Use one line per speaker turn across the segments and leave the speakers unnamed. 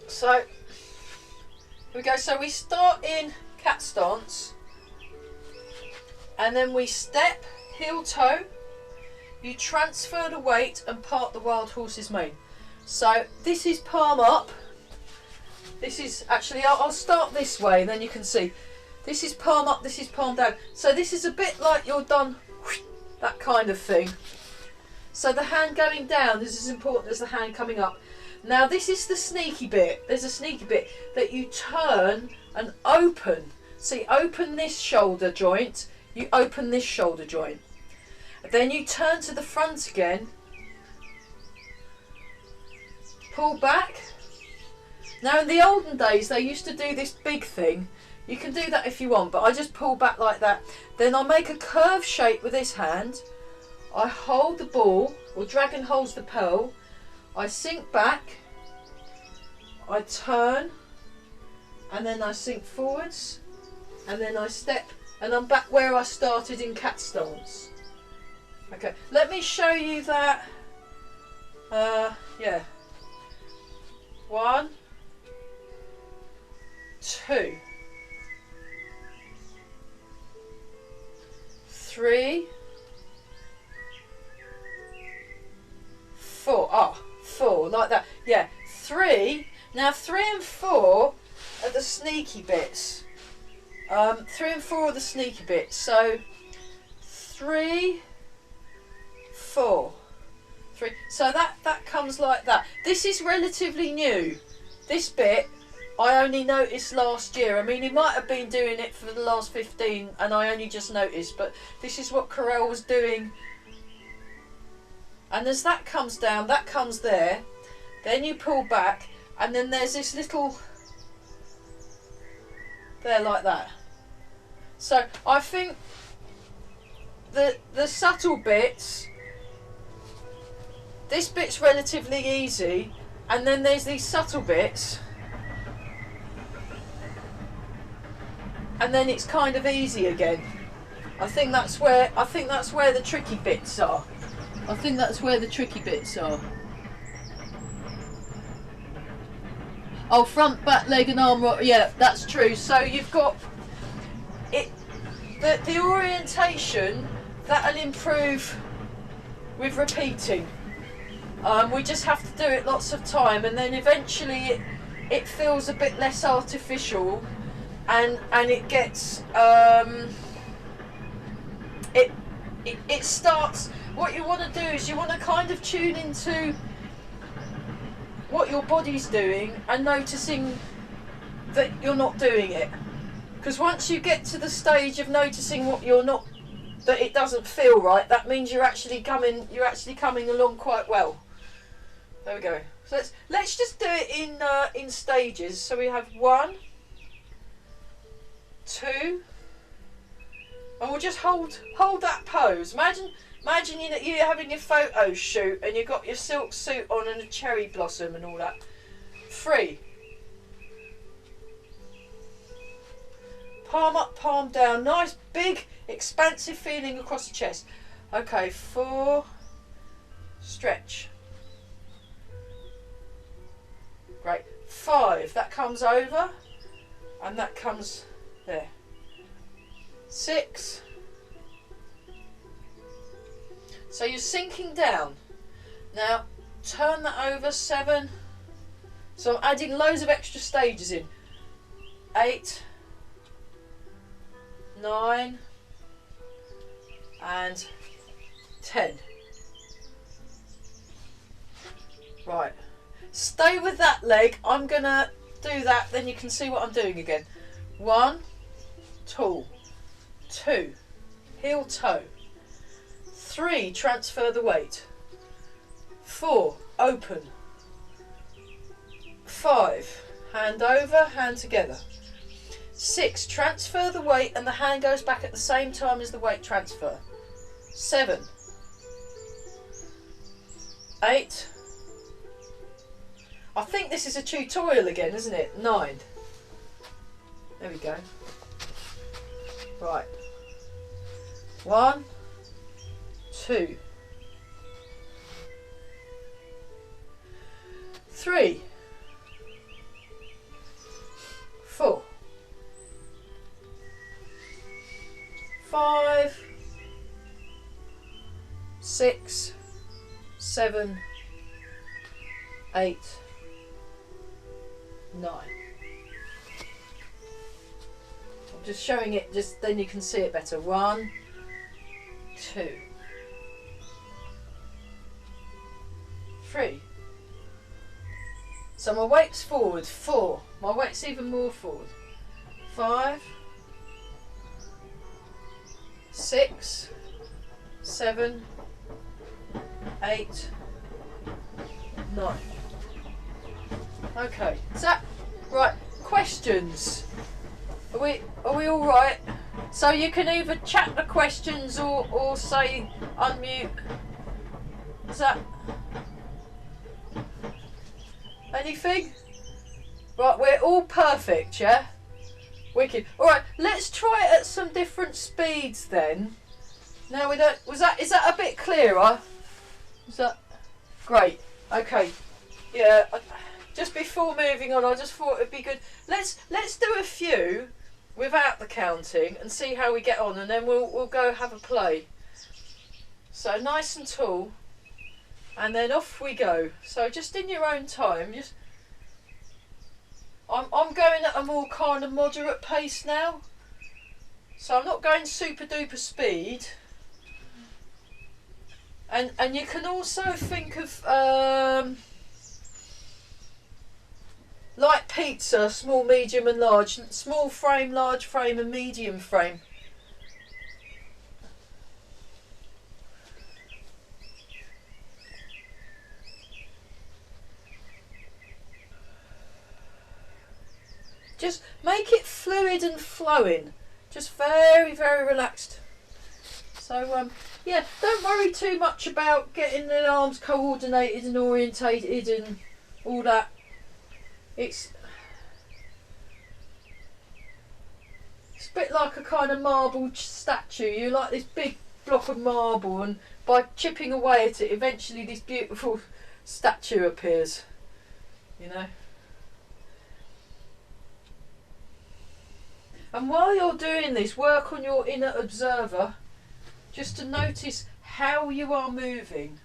So here we go. So we start in cat stance, and then we step, heel toe. You transfer the weight and part the wild horse's mane. So this is palm up. This is actually, I'll start this way and then you can see. This is palm up, this is palm down. So this is a bit like you're done, that kind of thing. So the hand going down is as important as the hand coming up. Now this is the sneaky bit. There's a sneaky bit that you turn and open. So you open this shoulder joint, you open this shoulder joint. Then you turn to the front again, pull back. Now in the olden days they used to do this big thing. You can do that if you want, but I just pull back like that. Then I'll make a curve shape with this hand. I hold the ball, or dragon holds the pearl. I sink back, I turn, and then I sink forwards, and then I step, and I'm back where I started in cat stance. Okay, let me show you that. Yeah. 1, 2, 3, 4. Oh, 4, like that. Yeah, 3. Now 3 and 4 are the sneaky bits. 3 and 4 are the sneaky bits. So 3, 4, 3. So that comes like that. This is relatively new. This bit I only noticed last year. I mean, he might have been doing it for the last 15 and I only just noticed, but this is what Carell was doing. And as that comes down, that comes there, then you pull back, and then there's this little, there like that. So I think the subtle bits, this bit's relatively easy, and then there's these subtle bits, and then it's kind of easy again. I think that's where the tricky bits are. I think that's where the tricky bits are. Oh, front, back, leg and arm, yeah, that's true. So you've got it, the orientation, that'll improve with repeating. We just have to do it lots of time, and then eventually it feels a bit less artificial, and it gets it starts. What you want to do is you want to kind of tune into what your body's doing and noticing that you're not doing it. Because once you get to the stage of noticing what you're not, that it doesn't feel right, that means you're actually coming along quite well. There we go. So let's just do it in stages. So we have 1, 2, and we'll just hold that pose. Imagine you're having your photo shoot and you've got your silk suit on and a cherry blossom and all that. 3. Palm up, palm down. Nice, big, expansive feeling across the chest. Okay, 4. Stretch. Great. 5. That comes over and that comes there. 6. So you're sinking down. Now turn that over. 7. So I'm adding loads of extra stages in. 8, 9 and 10. Right. Stay with that leg. I'm gonna do that, then you can see what I'm doing again. 1, tall. 2, heel toe. 3, transfer the weight. 4, open. 5, hand over, hand together. 6, transfer the weight and the hand goes back at the same time as the weight transfer. 7, 8. I think this is a tutorial again, isn't it? 9. There we go. Right. 1, 2, 3, 4, 5, 6, 7, 8, 9. I'm just showing it, just then you can see it better. 1, 2, 3. So my weight's forward. 4. My weight's even more forward. 5, 6, 7, 8, 9. Okay, is that right? Questions? Are we all right? So you can either chat the questions or say unmute. Is that anything? Right, we're all perfect, yeah? Wicked. Alright, let's try it at some different speeds then. Now we don't is that a bit clearer? Is that great? Okay. Yeah, just before moving on, I just thought it'd be good. Let's do a few without the counting and see how we get on, and then we'll go have a play. So nice and tall, and then off we go. So just in your own time, just I'm going at a more kind of moderate pace now. So I'm not going super duper speed. And you can also think of like pizza, small, medium and large. Small frame, large frame and medium frame. Just make it fluid and flowing. Just very, very relaxed. So yeah, don't worry too much about getting the arms coordinated and orientated and all that. It's a bit like a kind of marble statue. You like this big block of marble, and by chipping away at it, eventually this beautiful statue appears. You know. And while you're doing this, work on your inner observer, just to notice how you are moving.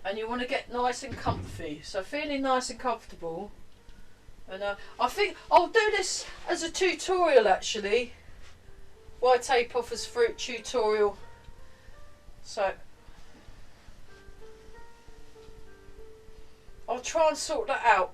And you want to get nice and comfy. So feeling nice and comfortable. And I think I'll do this as a tutorial actually. Why tape off as fruit tutorial. So I'll try and sort that out.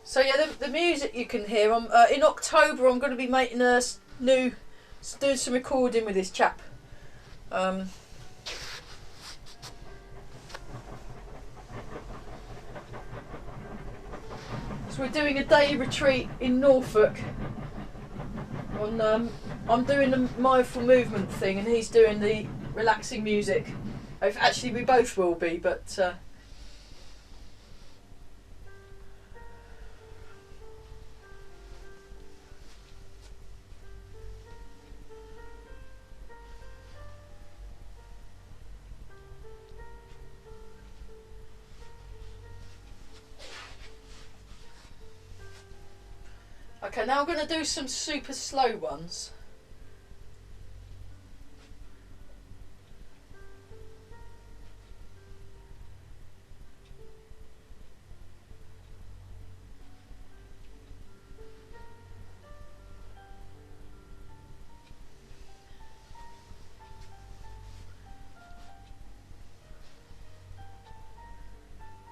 So yeah, the music you can hear. In October I'm going to be making a doing some recording with this chap. So we're doing a day retreat in Norfolk. I'm doing the mindful movement thing, and he's doing the relaxing music. Actually, we both will be, but. Okay, now I'm going to do some super slow ones.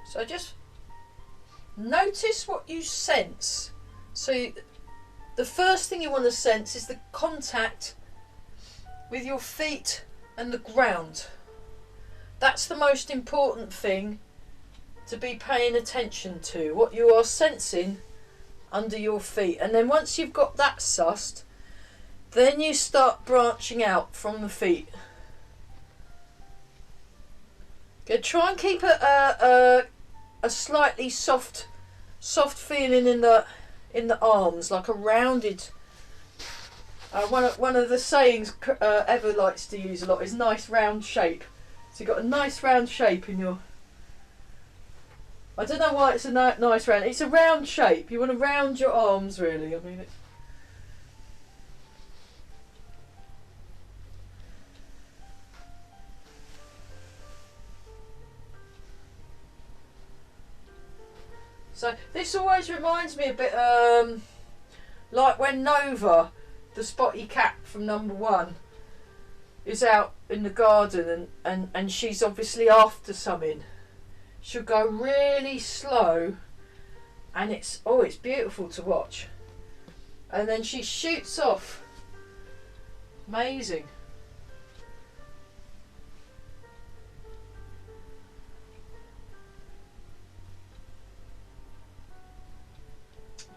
So just notice what you sense. So the first thing you want to sense is the contact with your feet and the ground. That's the most important thing to be paying attention to, what you are sensing under your feet. And then once you've got that sussed, then you start branching out from the feet. Good. Try and keep a slightly soft feeling in the arms, like a rounded. One of the sayings Eva likes to use a lot is nice round shape. So you've got a nice round shape in your. I don't know why it's a nice round. It's a round shape. You want to round your arms, really. I mean, it's. So this always reminds me a bit, like when Nova, the spotty cat from number 1, is out in the garden and she's obviously after something. She'll go really slow, and it's beautiful to watch. And then she shoots off. Amazing.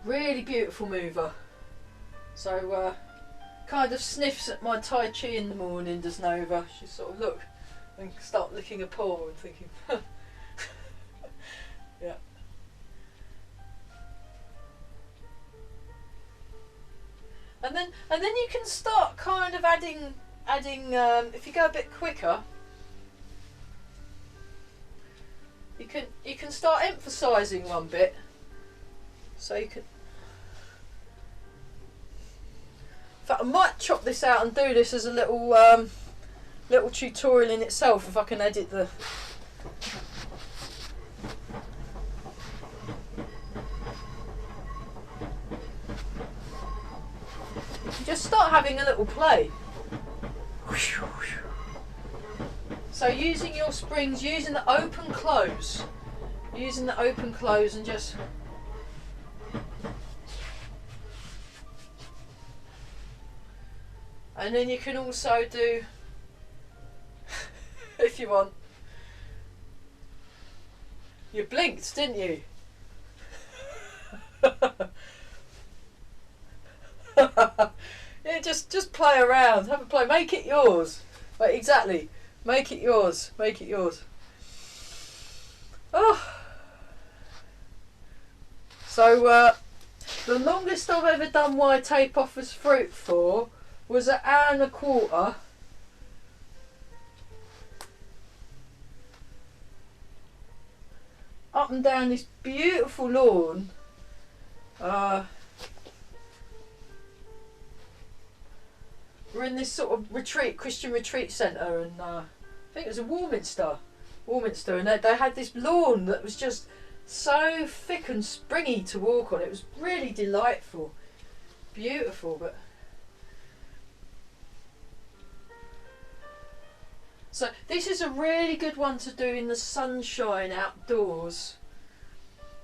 Really beautiful mover. So kind of sniffs at my Tai Chi in the morning, does Nova. She sort of look and start licking her paw and thinking yeah. And then you can start kind of adding if you go a bit quicker, you can start emphasizing one bit. So you can. In fact, I might chop this out and do this as a little tutorial in itself if I can edit the. You just start having a little play. So using your springs, using the open close, and just. And then you can also do, if you want, you blinked, didn't you? Yeah, just play around, have a play, make it yours. Right, exactly, make it yours. Oh. So the longest I've ever done wide tape off as fruit for was an hour and a quarter. Up and down this beautiful lawn. We're in this sort of Christian retreat centre, and I think it was a Warminster, and they had this lawn that was just so thick and springy to walk on. It was really delightful, beautiful, but. So this is a really good one to do in the sunshine outdoors.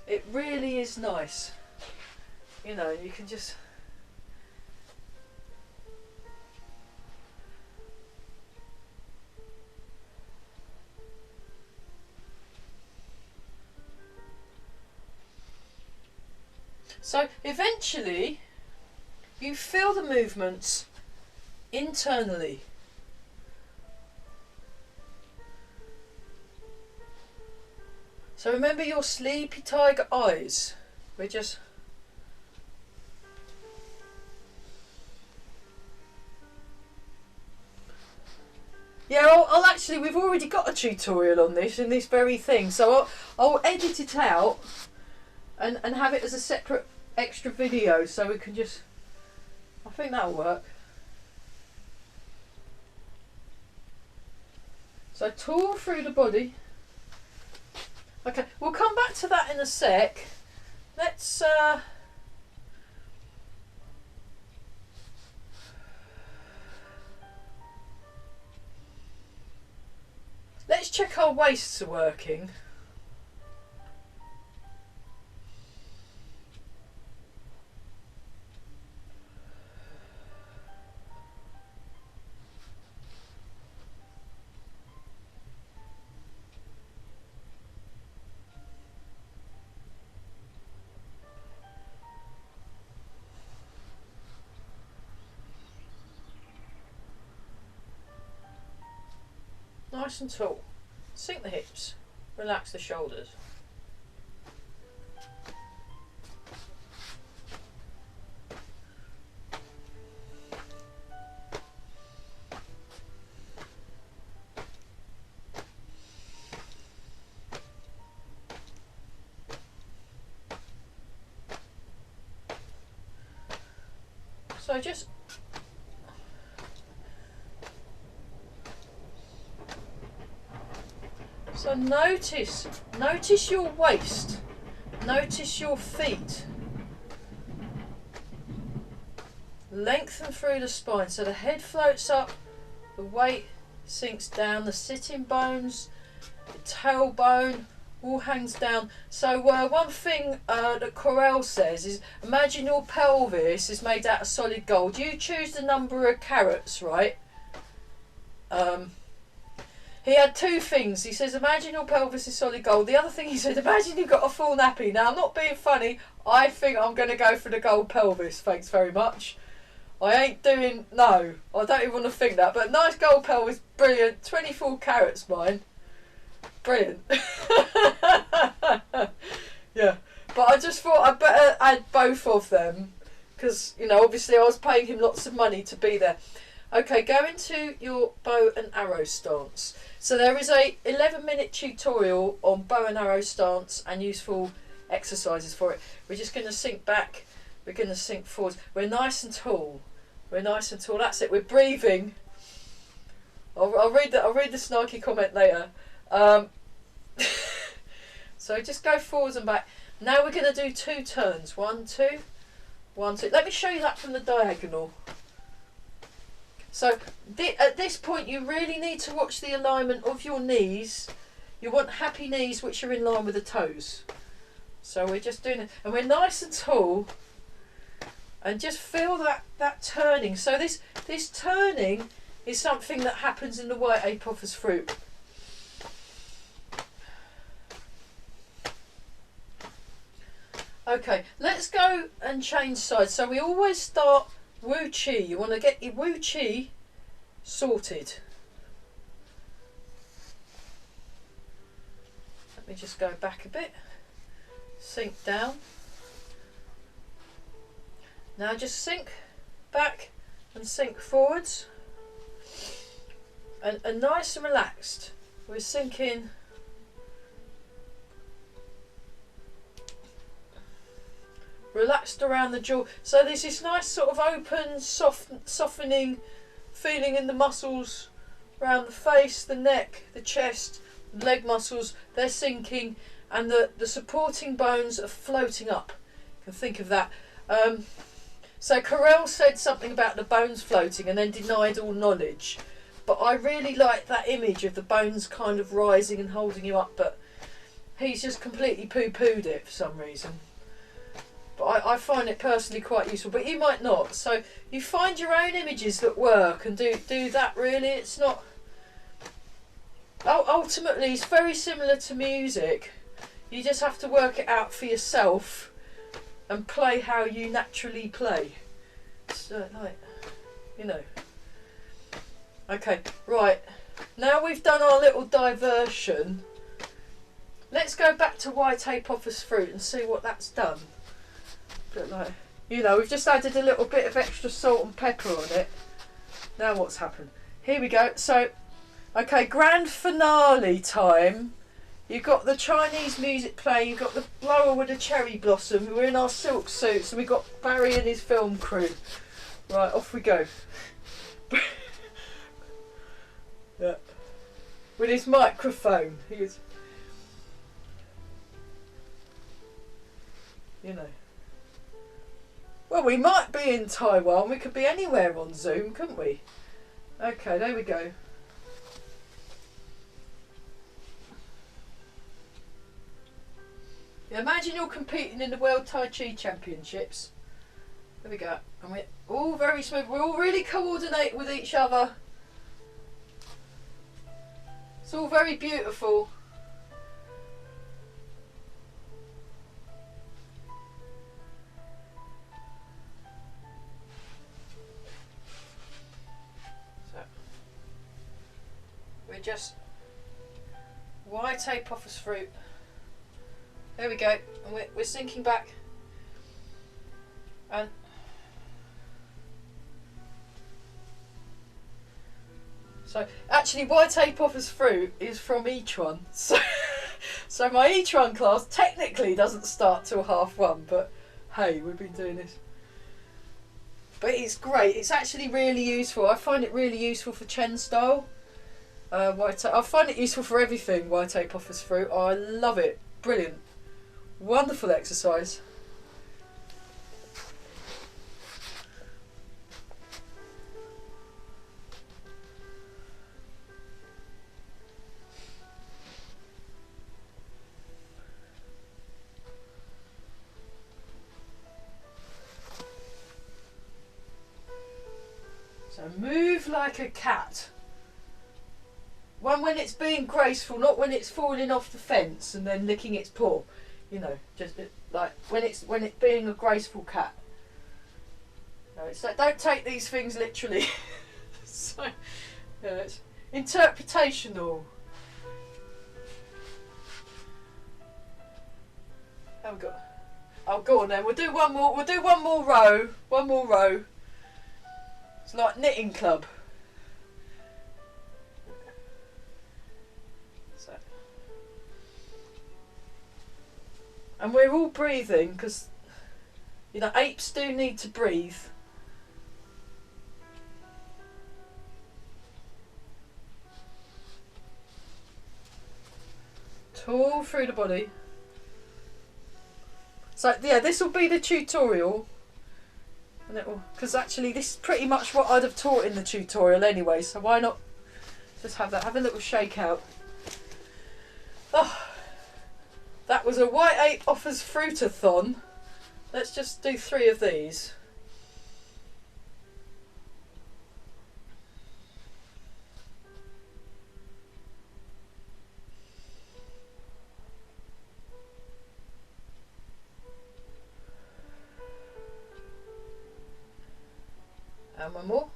It really is nice. You know, you can just. So eventually you feel the movements internally. So remember your sleepy tiger eyes. We're just. Yeah, I'll actually, we've already got a tutorial on this in this very thing, so I'll edit it out and have it as a separate extra video, so we can just. I think that'll work. So tool through the body. Okay, we'll come back to that in a sec. Let's check our waists are working. Nice and tall. Sink the hips, relax the shoulders. So just notice your waist, notice your feet. Lengthen through the spine so the head floats up, the weight sinks down, the sitting bones, the tailbone all hangs down. So one thing that Corel says is, imagine your pelvis is made out of solid gold. You choose the number of carats, right? He had two things. He says, imagine your pelvis is solid gold. The other thing he said, imagine you've got a full nappy. Now, I'm not being funny. I think I'm going to go for the gold pelvis. Thanks very much. I ain't doing... No, I don't even want to think that. But nice gold pelvis, brilliant. 24 carats, mine. Brilliant. Yeah. But I just thought I'd better add both of them. Because, you know, obviously I was paying him lots of money to be there. Okay, go into your bow and arrow stance. So there is a 11-minute tutorial on bow and arrow stance and useful exercises for it. We're just going to sink back. We're going to sink forwards. We're nice and tall. We're nice and tall. That's it. We're breathing. I'll read the snarky comment later. So just go forwards and back. Now we're going to do 2 turns. 1, 2, 1, 2. Let me show you that from the diagonal. So at this point you really need to watch the alignment of your knees. You want happy knees which are in line with the toes. So we're just doing it, and we're nice and tall, and just feel that turning. So this turning is something that happens in the white Apophis fruit. Okay, let's go and change sides. So we always start Wu Chi. You want to get your Wu Chi sorted. Let me just go back a bit. Sink down. Now just sink back and sink forwards. And nice and relaxed. We're sinking. Relaxed around the jaw. So there's this nice sort of open, softening feeling in the muscles around the face, the neck, the chest, the leg muscles. They're sinking, and the supporting bones are floating up. You can think of that. So Corel said something about the bones floating and then denied all knowledge. But I really like that image of the bones kind of rising and holding you up. But he's just completely poo-pooed it for some reason. But I find it personally quite useful, but you might not. So you find your own images that work and do that really. It's not... Ultimately, it's very similar to music. You just have to work it out for yourself and play how you naturally play. So, like, you know. Okay, right. Now we've done our little diversion. Let's go back to white Apophis fruit and see what that's done. But like, you know, we've just added a little bit of extra salt and pepper on it. Now what's happened? Here we go. So, okay, grand finale time. You've got the Chinese music playing. You've got the blower with a cherry blossom. We're in our silk suits, and we've got Barry and his film crew. Right, off we go. Yeah. With his microphone. He's, you know. Well, we might be in Taiwan. We could be anywhere on Zoom, couldn't we? Okay, there we go. Yeah, imagine you're competing in the World Tai Chi Championships. There we go. And we're all very smooth. We're all really coordinated with each other. It's all very beautiful. We're just white apophis fruit. There we go. And we're sinking back. And so actually white apophis fruit is from each one. So my each one class technically doesn't start till 1:30, but hey, we've been doing this. But it's great. It's actually really useful. I find it really useful for Chen style. I find it useful for everything, white apophis fruit. Oh, I love it. Brilliant. Wonderful exercise. So move like a cat. One when it's being graceful, not when it's falling off the fence and then licking its paw. You know, just like when it's being a graceful cat. No, it's like, don't take these things literally. So yeah, it's interpretational. Oh, we got. Oh, go on then. We'll do one more. We'll do one more row. One more row. It's like knitting club. So, and we're all breathing because, you know, apes do need to breathe. All through the body. So yeah, this will be the tutorial. And it will, because actually this is pretty much what I'd have taught in the tutorial anyway, so why not just have that, have a little shake out. Oh, that was a white apophis fruitathon. Let's just do 3 of these. And one more.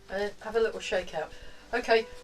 And then have a little shake out. Okay.